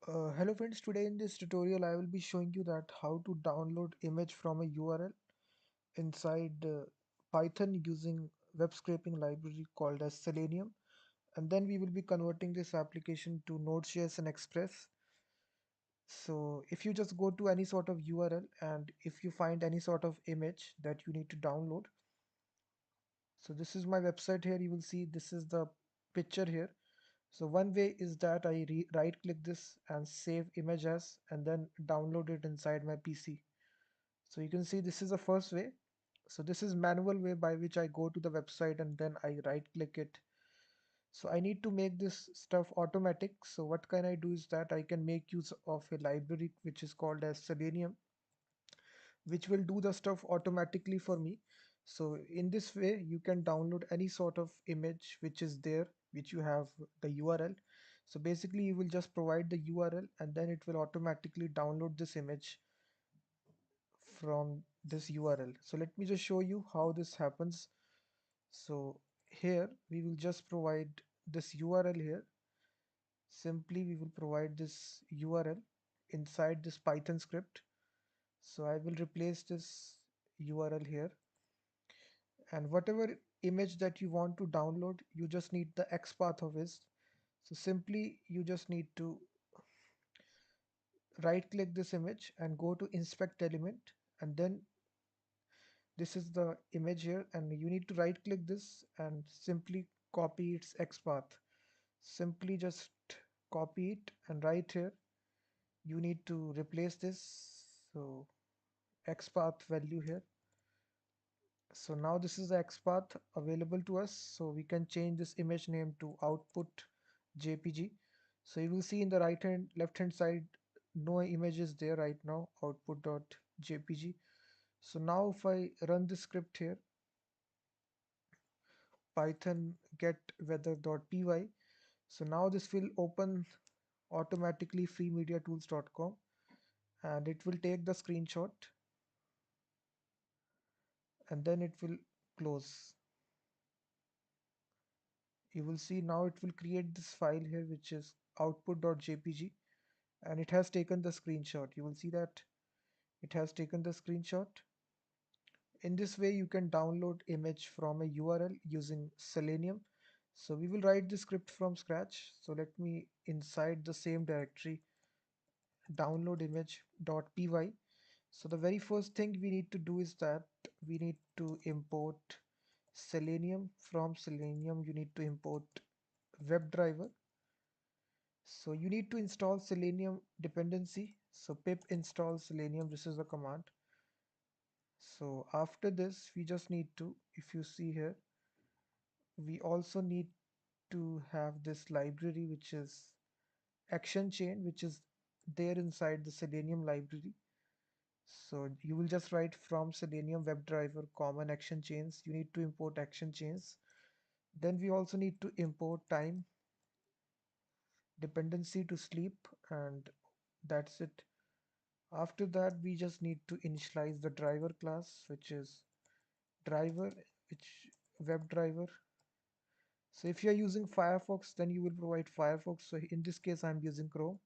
Hello friends, today in this tutorial I will be showing you that how to download image from a URL inside Python using web scraping library called as Selenium, and then we will be converting this application to Node.js and Express. So if you just go to any sort of URL and if you find any sort of image that you need to download, so this is my website here. You will see this is the picture here. So one way is that I right click this and save image as and then download it inside my PC. So you can see this is the first way. So this is manual way by which I go to the website and then I right click it. So I need to make this stuff automatic. So what can I do is that I can make use of a library which is called as Selenium, which will do the stuff automatically for me. So in this way, you can download any sort of image which is there, which you have the URL. So basically, you will just provide the URL and then it will automatically download this image from this URL. So let me just show you how this happens. So here we will just provide this URL here. Simply we will provide this URL inside this Python script. So I will replace this URL here, and whatever image that you want to download, you just need the XPath of it. So simply you just need to right click this image and go to inspect element, and then this is the image here, and you need to right click this and simply copy its XPath. Simply just copy it, and right here you need to replace this. So XPath value here. So now this is the XPath available to us. So we can change this image name to output JPG. So you will see in the left hand side, no image is there right now, output.jpg. So now if I run the script here, Python get weather.py. So now this will open automatically freemediatools.com, and it will take the screenshot and then it will close. You will see now it will create this file here which is output.jpg, and it has taken the screenshot. You will see that it has taken the screenshot. In this way you can download image from a URL using Selenium. So we will write the script from scratch. So let me inside the same directory download image.py. So the very first thing we need to do is that we need to import Selenium. From Selenium you need to import WebDriver. So you need to install Selenium dependency. So pip install Selenium, this is the command. So after this, we just need to, if you see here, we also need to have this library, which is action chain, which is there inside the Selenium library. So you will just write from Selenium WebDriver common action chains. You need to import action chains. Then we also need to import time dependency to sleep, and that's it. After that, we just need to initialize the driver class, which is driver, which web driver. So if you are using Firefox, then you will provide Firefox. So in this case, I'm using Chrome.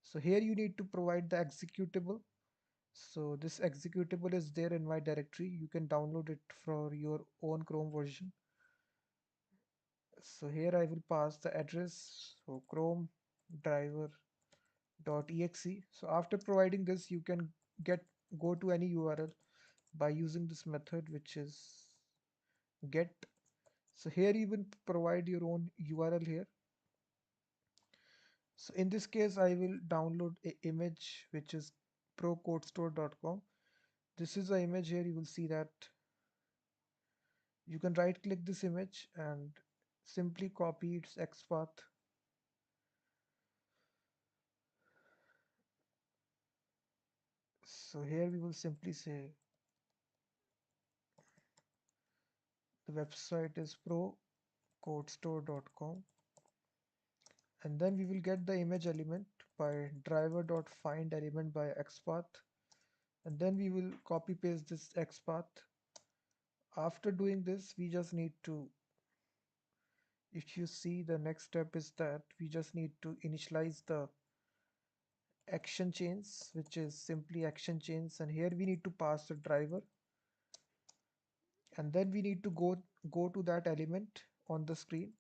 So here you need to provide the executable. So this executable is there in my directory. You can download it for your own Chrome version. So here I will pass the address. So Chrome driver.exe. So after providing this, you can get go to any URL by using this method, which is get. So here you will provide your own URL here. So in this case, I will download a image which is procodestore.com. This is the image here. You will see that you can right click this image and simply copy its XPath. So here we will simply say the website is procodestore.com, and then we will get the image element by driver.find element by XPath, and then we will copy paste this XPath. After doing this, we just need to, if you see, the next step is that we just need to initialize the action chains, which is simply action chains, and here we need to pass the driver, and then we need to go to that element on the screen,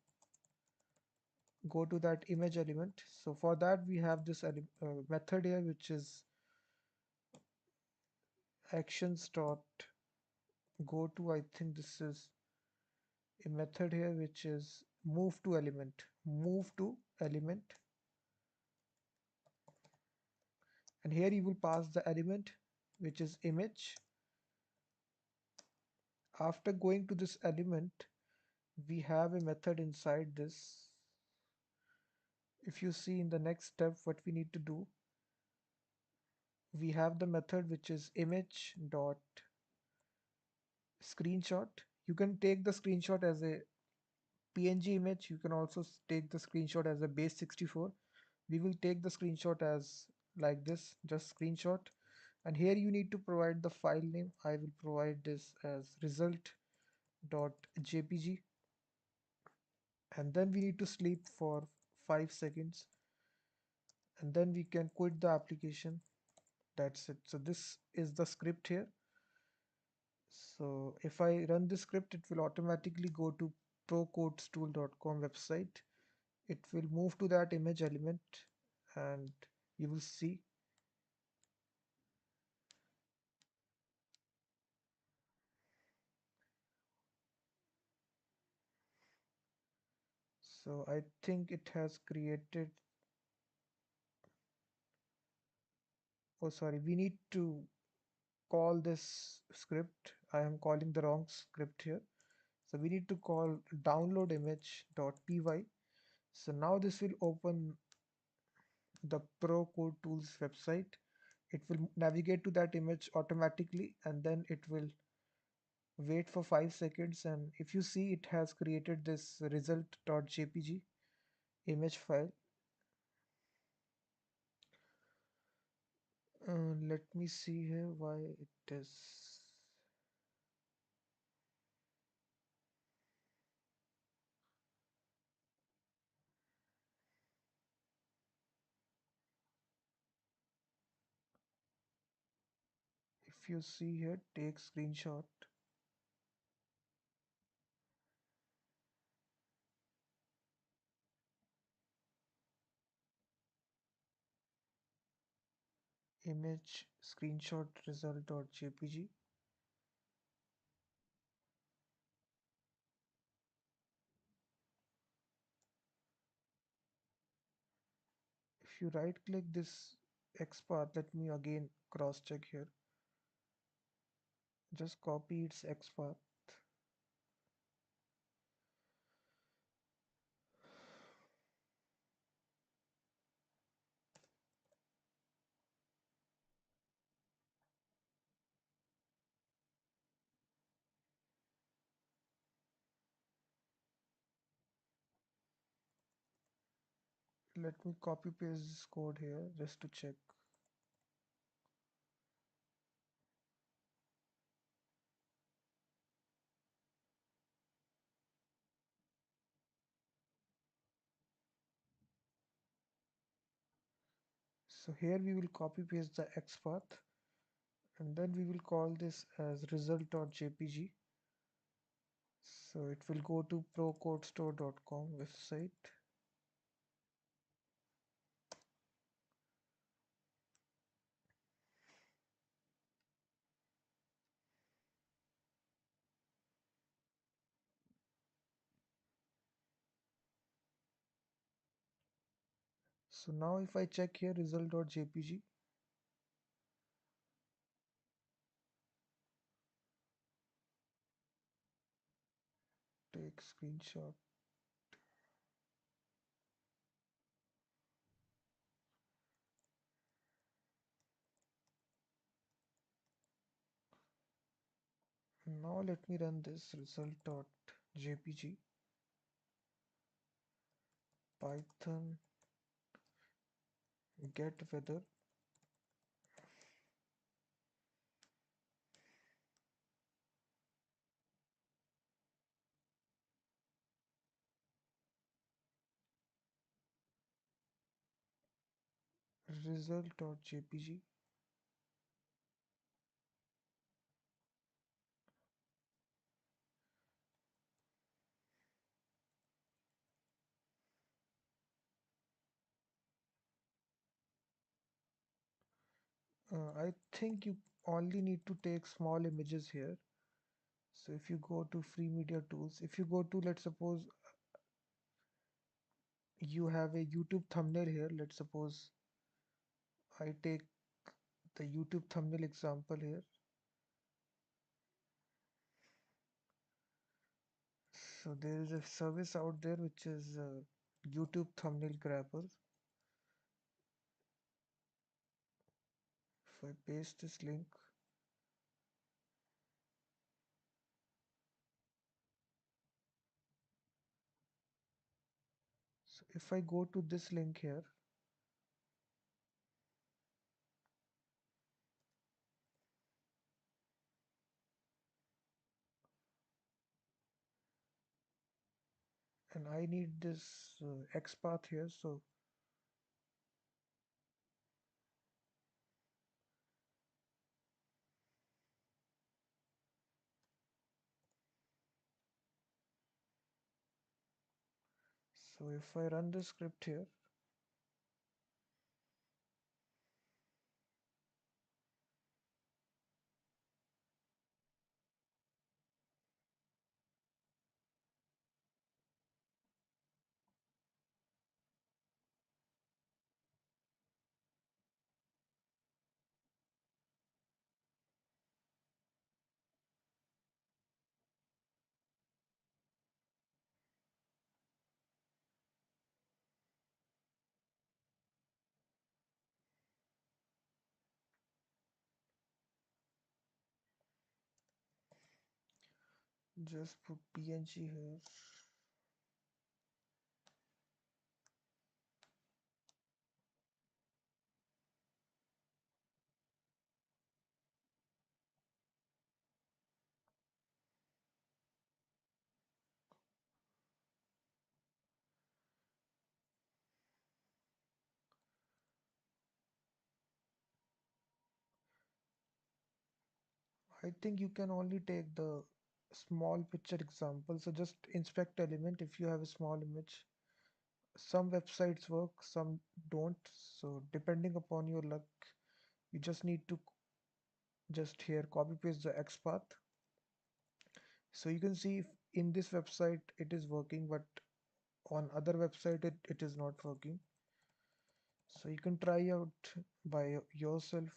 go to that image element. So for that we have this method here, which is actions dot go to, I think this is a method here which is move to element, and here you will pass the element which is image. After going to this element, we have a method inside this. If you see in the next step what we need to do, we have the method which is image dot screenshot. You can take the screenshot as a PNG image. You can also take the screenshot as a base 64. We will take the screenshot as like this, just screenshot. And here you need to provide the file name. I will provide this as result.jpg, and then we need to sleep for 5 seconds, and then we can quit the application. That's it. So this is the script here. So if I run this script, it will automatically go to procodestool.com website. It will move to that image element, and you will see. So I think it has created, oh sorry, we need to call this script. I am calling the wrong script here. So we need to call download image.py. So now this will open the Pro Code Tools website. It will navigate to that image automatically, and then it will wait for 5 seconds, and if you see, it has created this result.jpg image file. Let me see here why it is. If you see here, take screenshot. Image screenshot result.jpg. If you right click this XPath, let me again cross check here. Just copy its XPath. Let me copy paste this code here just to check. So here we will copy paste the XPath, and then we will call this as result.jpg. So it will go to procodestore.com website. So now if I check here result.jpg, take screenshot. Now let me run this result.jpg python get weather. result.jpg. I think you only need to take small images here. So if you go to free media tools, if you go to, let's suppose you have a YouTube thumbnail here. Let's suppose I take the YouTube thumbnail example here. So there is a service out there which is YouTube thumbnail grabber. If I paste this link, so if I go to this link here, and I need this X path here. So if I run the script here, just put PNG here. I think you can only take the small picture example. So just inspect element if you have a small image. Some websites work, some don't. So depending upon your luck, you just need to just here copy paste the X path. So you can see if in this website it is working, but on other website it is not working. So you can try out by yourself.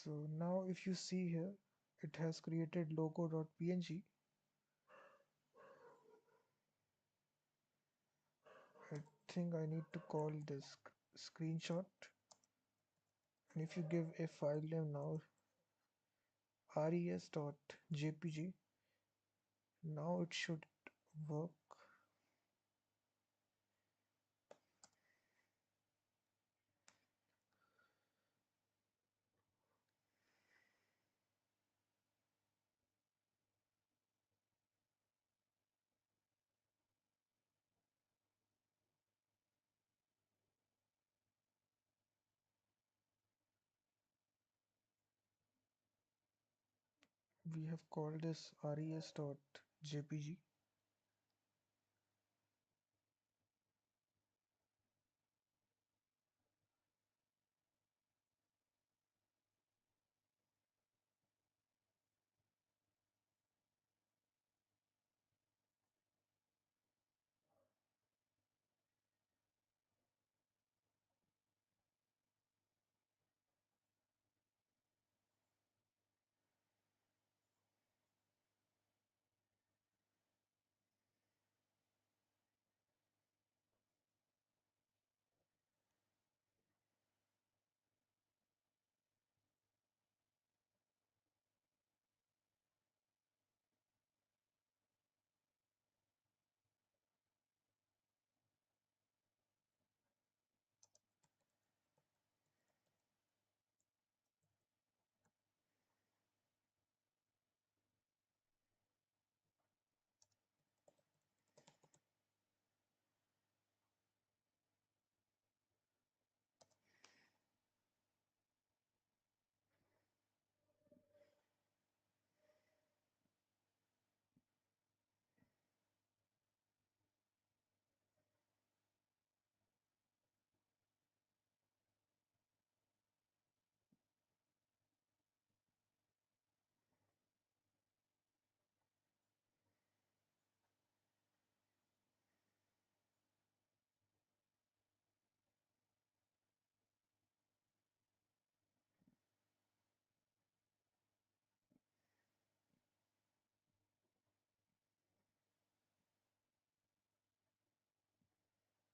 So now if you see here, it has created logo.png. I think I need to call this screenshot. And if you give a file name now, res.jpg, now it should work. We have called this res.jpg.